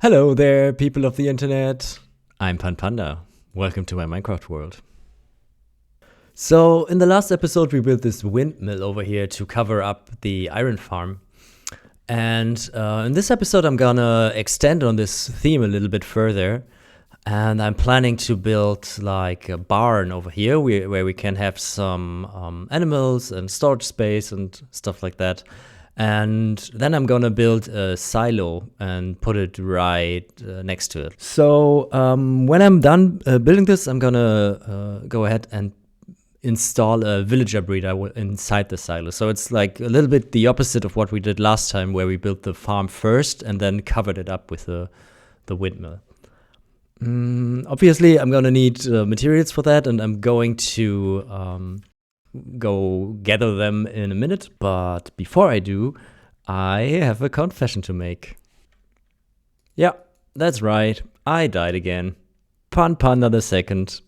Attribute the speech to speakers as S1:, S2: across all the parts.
S1: Hello there, people of the internet. I'm PunPanda. Welcome to my Minecraft world. So, in the last episode, we built this windmill over here to cover up the iron farm. And in this episode, I'm gonna extend on this theme a little bit further. And I'm planning to build like a barn over here where we can have some animals and storage space and stuff like that. And then I'm gonna build a silo and put it right next to it. So when I'm done building this, I'm gonna go ahead and install a villager breeder inside the silo. So it's like a little bit the opposite of what we did last time, where we built the farm first and then covered it up with the windmill. Obviously, I'm gonna need materials for that, and I'm going to go gather them in a minute. But before I do, I have a confession to make. Yeah, that's right. I died again. PunPanda the second,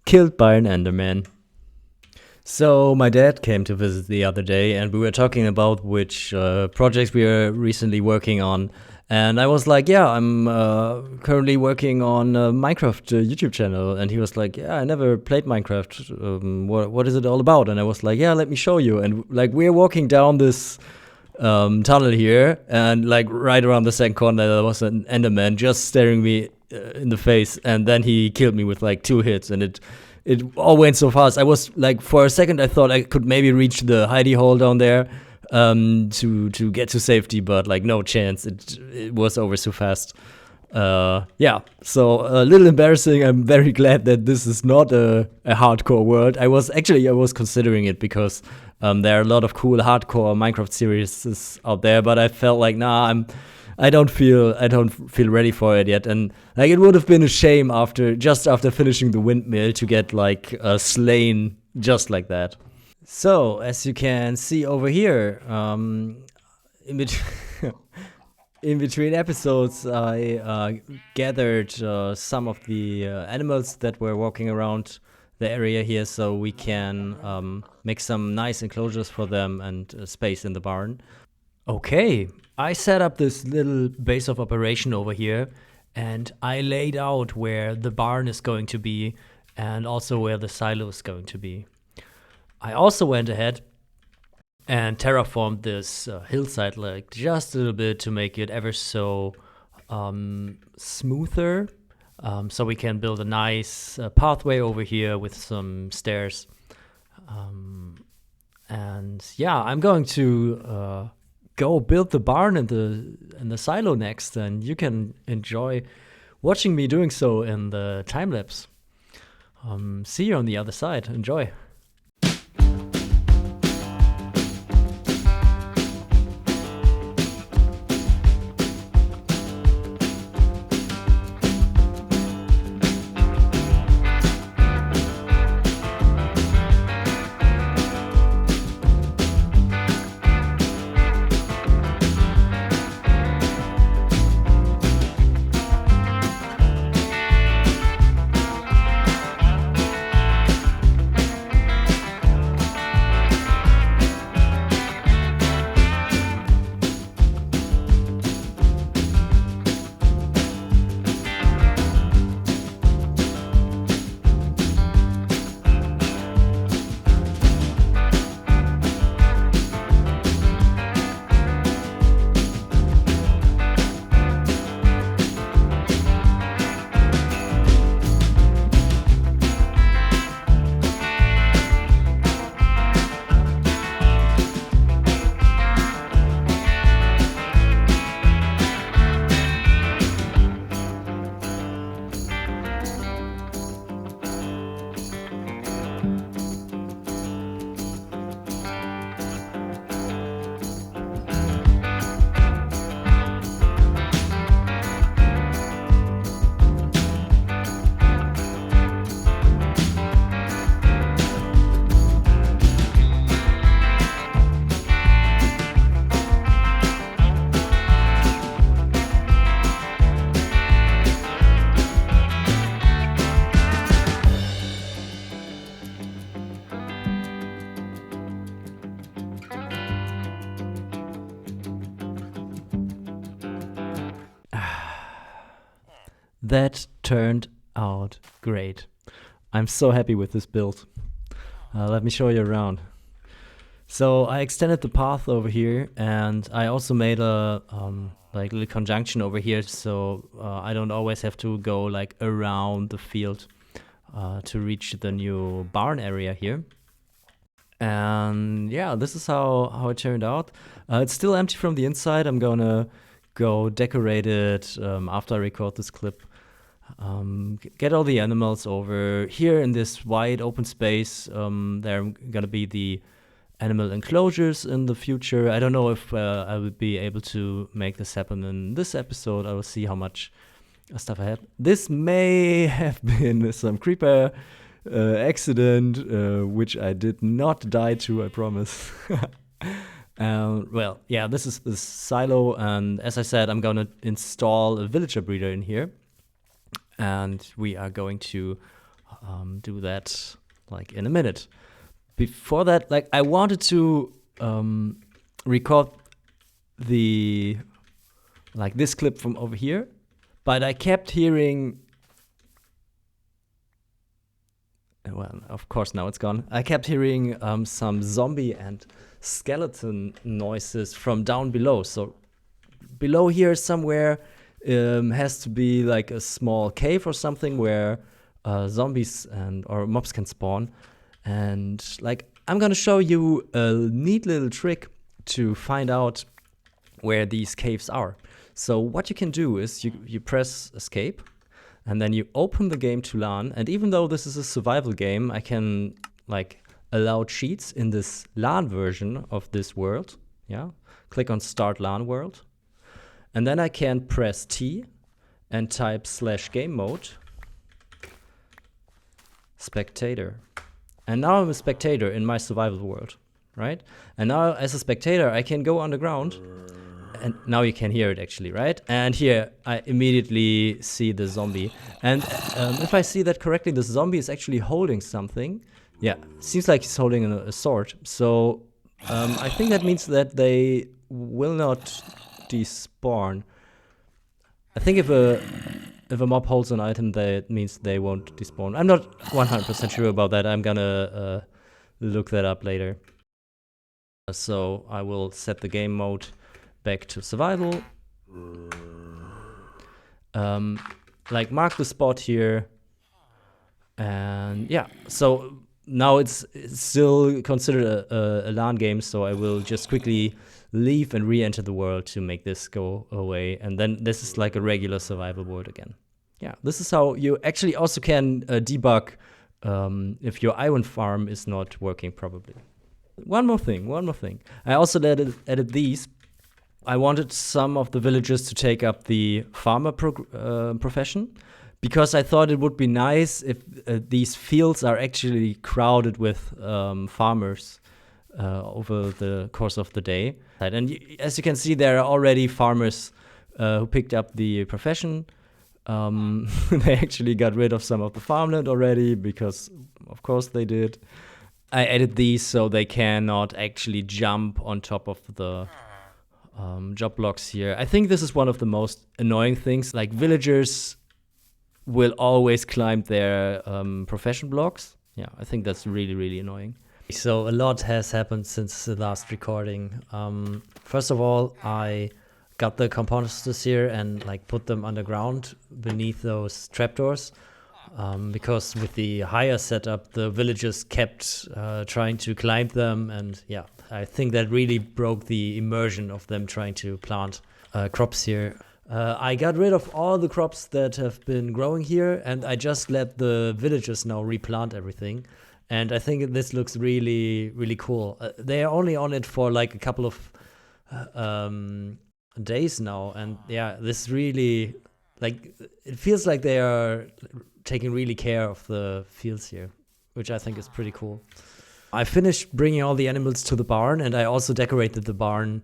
S1: killed by an Enderman. So my dad came to visit the other day, and we were talking about which projects we are recently working on. And I was like, yeah, I'm currently working on a Minecraft YouTube channel. And he was like, yeah, I never played Minecraft. What is it all about? And I was like, yeah, let me show you. And like, we're walking down this tunnel here, and like right around the second corner, there was an Enderman just staring me in the face. And then he killed me with like 2 hits, and it all went so fast. I was like, for a second, I thought I could maybe reach the hidey hole down there to get to safety, but like no chance. It was over so fast. Yeah, so a little embarrassing. I'm very glad that this is not a hardcore world. I was considering it because there are a lot of cool hardcore Minecraft series out there, but I felt like I don't feel ready for it yet. And like, it would have been a shame after finishing the windmill to get like slain just like that. So, as you can see over here, in between episodes, I gathered some of the animals that were walking around the area here, so we can make some nice enclosures for them and space in the barn. Okay, I set up this little base of operation over here, and I laid out where the barn is going to be and also where the silo is going to be. I also went ahead and terraformed this hillside like just a little bit to make it ever so smoother, so we can build a nice pathway over here with some stairs. And yeah, I'm going to go build the barn and the silo next, and you can enjoy watching me doing so in the time lapse. See you on the other side. Enjoy. That turned out great. I'm so happy with this build. Let me show you around. So I extended the path over here, and I also made a like little conjunction over here, so I don't always have to go like around the field to reach the new barn area here. And yeah, this is how it turned out. It's still empty from the inside. I'm gonna go decorate it after I record this clip. Get all the animals over here in this wide open space. There are gonna be the animal enclosures in the future. I don't know if I will be able to make this happen in this episode. I will see how much stuff I have. This may have been some creeper accident, which I did not die to, I promise. Well, yeah, this is the silo, and as I said, I'm gonna install a villager breeder in here, and we are going to do that like in a minute. Before that, like I wanted to record the like this clip from over here, but I kept hearing. Well, of course now it's gone. I kept hearing some zombie and skeleton noises from down below. So below here somewhere has to be like a small cave or something where zombies or mobs can spawn. And like I'm gonna show you a neat little trick to find out where these caves are. So what you can do is you press escape, and then you open the game to LAN. And even though this is a survival game, I can like allow cheats in this LAN version of this world. Yeah, click on Start LAN World, and then I can press T and type /game mode spectator. And now I'm a spectator in my survival world, right? And now as a spectator, I can go underground, and now you can hear it actually, right? And here I immediately see the zombie. And if I see that correctly, the zombie is actually holding something. Yeah, seems like he's holding a sword. So I think that means that they will not despawn. I think if a mob holds an item, that means they won't despawn. I'm not 100% sure about that. I'm gonna look that up later. So I will set the game mode back to survival. Like mark the spot here. And yeah, so now it's still considered a LAN game, so I will just quickly leave and re-enter the world to make this go away, and then this is like a regular survival world again. Yeah, this is how you actually also can debug if your iron farm is not working properly. One more thing. I also added these. I wanted some of the villagers to take up the farmer profession, because I thought it would be nice if these fields are actually crowded with farmers over the course of the day. And as you can see, there are already farmers who picked up the profession. They actually got rid of some of the farmland already, because of course they did. I added these so they cannot actually jump on top of the job blocks here. I think this is one of the most annoying things. Like villagers will always climb their profession blocks. Yeah, I think that's really, really annoying. So a lot has happened since the last recording. First of all, I got the composters here and like put them underground beneath those trapdoors. Because with the higher setup, the villagers kept trying to climb them, and yeah, I think that really broke the immersion of them trying to plant crops here. I got rid of all the crops that have been growing here, and I just let the villagers now replant everything. And I think this looks really, really cool. They are only on it for like a couple of days now, and yeah, this really, like, it feels like they are taking really care of the fields here, which I think is pretty cool. I finished bringing all the animals to the barn, and I also decorated the barn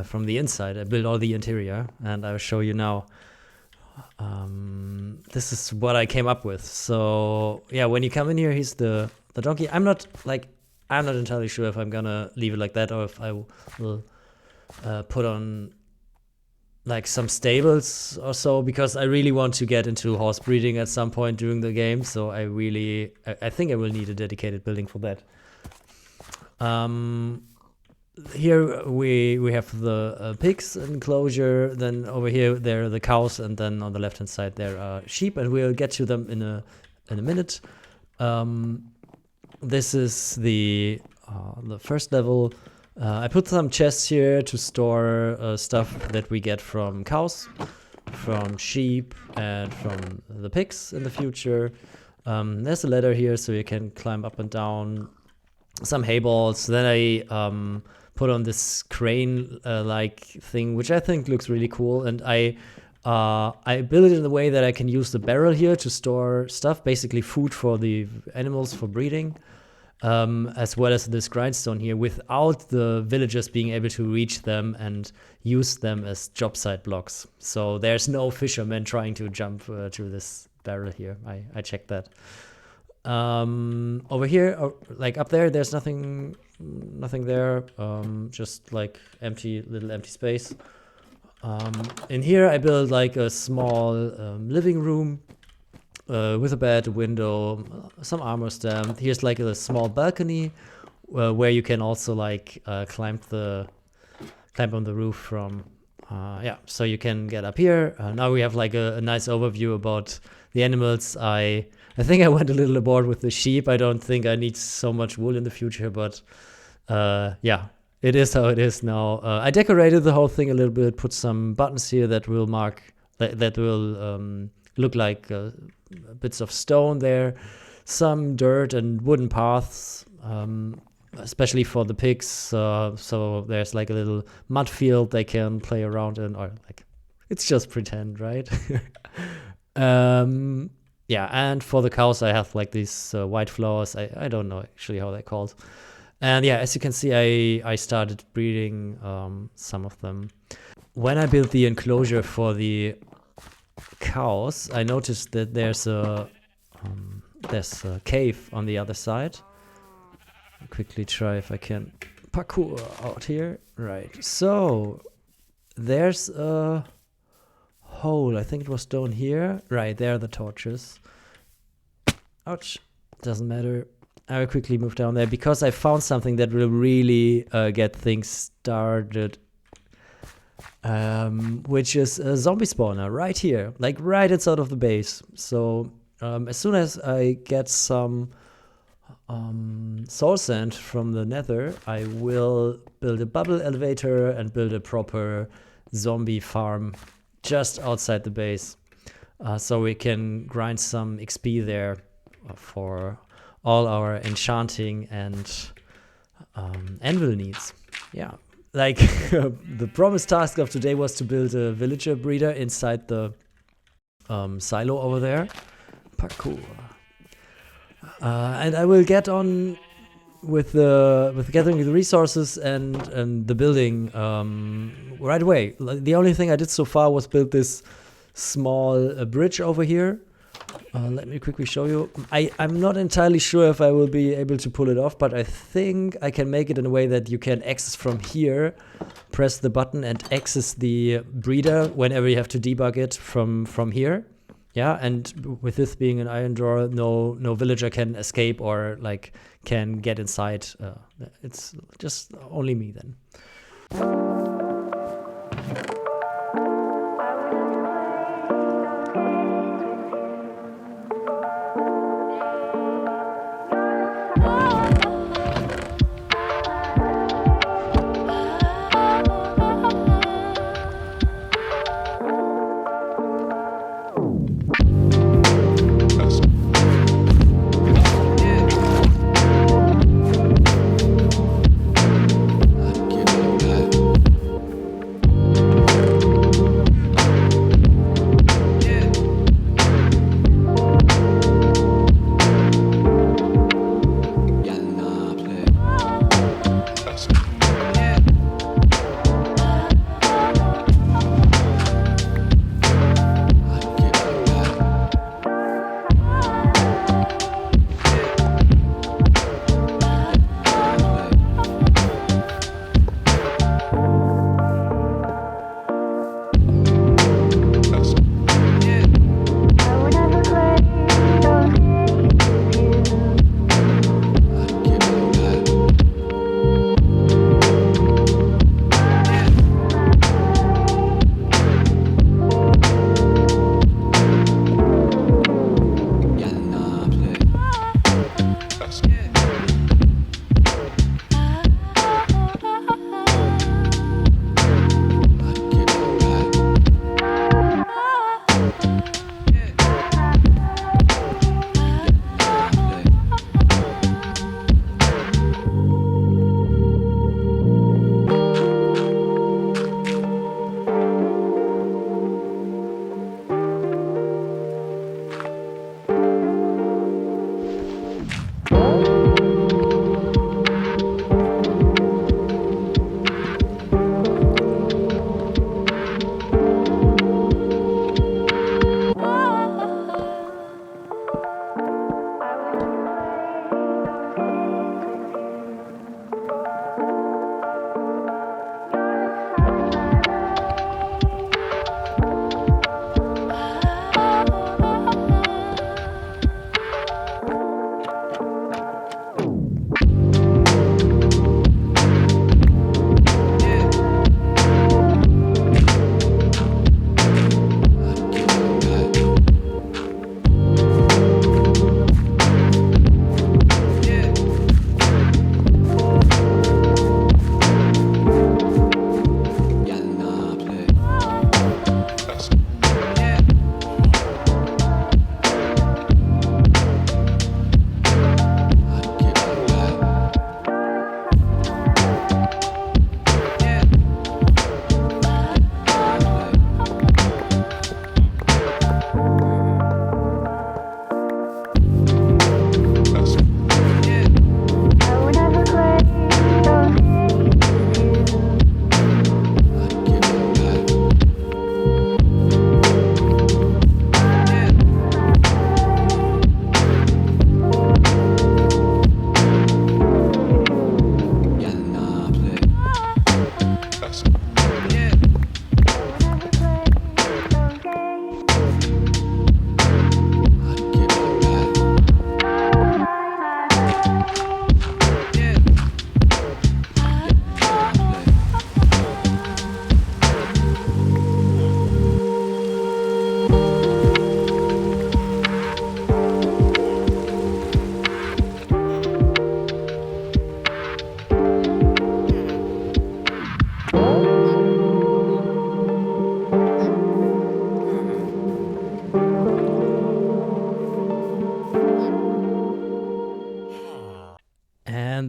S1: from the inside. I built all the interior, and I'll show you now. This is what I came up with. So yeah, when you come in here, he's the donkey. I'm not entirely sure if I'm gonna leave it like that or if I will put on like some stables or so, because I really want to get into horse breeding at some point during the game. So I think I will need a dedicated building for that. Here we have the pigs enclosure. Then over here there are the cows, and then on the left hand side there are sheep, and we'll get to them in a minute. This is the first level. I put some chests here to store stuff that we get from cows, from sheep, and from the pigs in the future. There's a ladder here so you can climb up and down. Some hay balls. Then I put on this crane like thing, which I think looks really cool. And I built it in a way that I can use the barrel here to store stuff, basically food for the animals for breeding. As well as this grindstone here, without the villagers being able to reach them and use them as job site blocks. So there's no fishermen trying to jump to this barrel here. I checked that. Over here, like up there, there's nothing there. Just like little empty space. In here, I built like a small living room. With a bed, a window, some armor stand. Here's like a small balcony where you can also like climb on the roof from. So you can get up here. Now we have like a nice overview about the animals. I think I went a little aboard with the sheep. I don't think I need so much wool in the future, but it is how it is now. I decorated the whole thing a little bit. Put some buttons here that will look like bits of stone there, some dirt and wooden paths, especially for the pigs. So there's like a little mud field they can play around in, or like it's just pretend, right? And for the cows I have like these white flowers. I don't know actually how they're called. And as you can see, I started breeding some of them. When I built the enclosure for the cows, I noticed that there's a cave on the other side. I'll quickly try if I can parkour out here. Right, so there's a hole. I think it was down here. Right, there are the torches. Ouch, doesn't matter. I will quickly move down there because I found something that will really get things started. Which is a zombie spawner right here, like right inside of the base. So as soon as I get some soul sand from the nether, I will build a bubble elevator and build a proper zombie farm just outside the base. So we can grind some XP there for all our enchanting and anvil needs. Yeah. Like, the promised task of today was to build a villager breeder inside the silo over there. Parkour. And I will get on with gathering the resources and the building right away. Like, the only thing I did so far was build this small bridge over here. Let me quickly show you. I'm not entirely sure if I will be able to pull it off, but I think I can make it in a way that you can access from here, press the button and access the breeder whenever you have to debug it from here. Yeah, and with this being an iron door, no villager can escape or like can get inside. It's just only me then.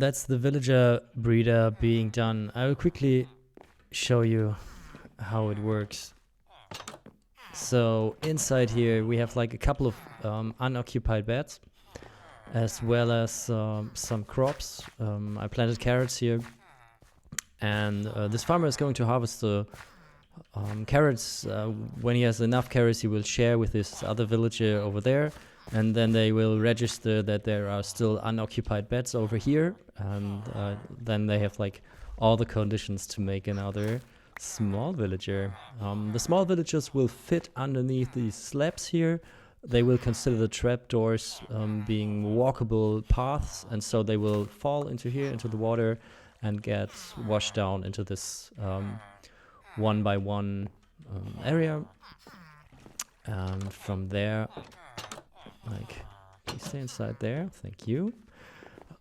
S1: that's the villager breeder being done. I will quickly show you how it works. So inside here we have like a couple of unoccupied beds, as well as some crops. I planted carrots here, and this farmer is going to harvest the carrots. When he has enough carrots, he will share with this other villager over there, and then they will register that there are still unoccupied beds over here, and then they have like all the conditions to make another small villager. The small villagers will fit underneath these slabs here. They will consider the trapdoors being walkable paths, and so they will fall into here, into the water, and get washed down into this one by one area. And from there, like, please stay inside there, thank you.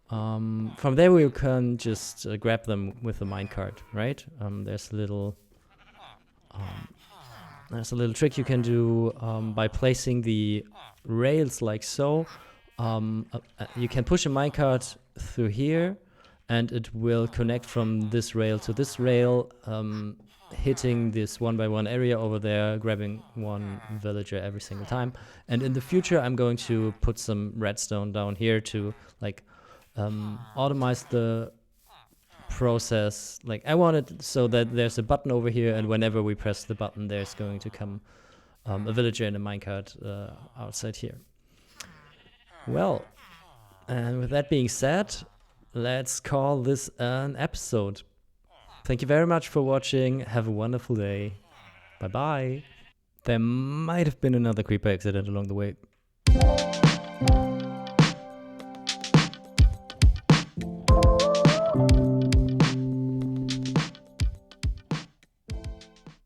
S1: From there we can just grab them with a minecart, right? There's a little trick you can do by placing the rails like so. You can push a minecart through here, and it will connect from this rail to this rail, hitting this one by one area over there, grabbing one villager every single time. And in the future, I'm going to put some redstone down here to like automate the process. Like, I want it so that there's a button over here, and whenever we press the button, there's going to come a villager in a minecart outside here. Well, and with that being said, let's call this an episode. Thank you very much for watching. Have a wonderful day. Bye bye. There might have been another creeper accident along the way.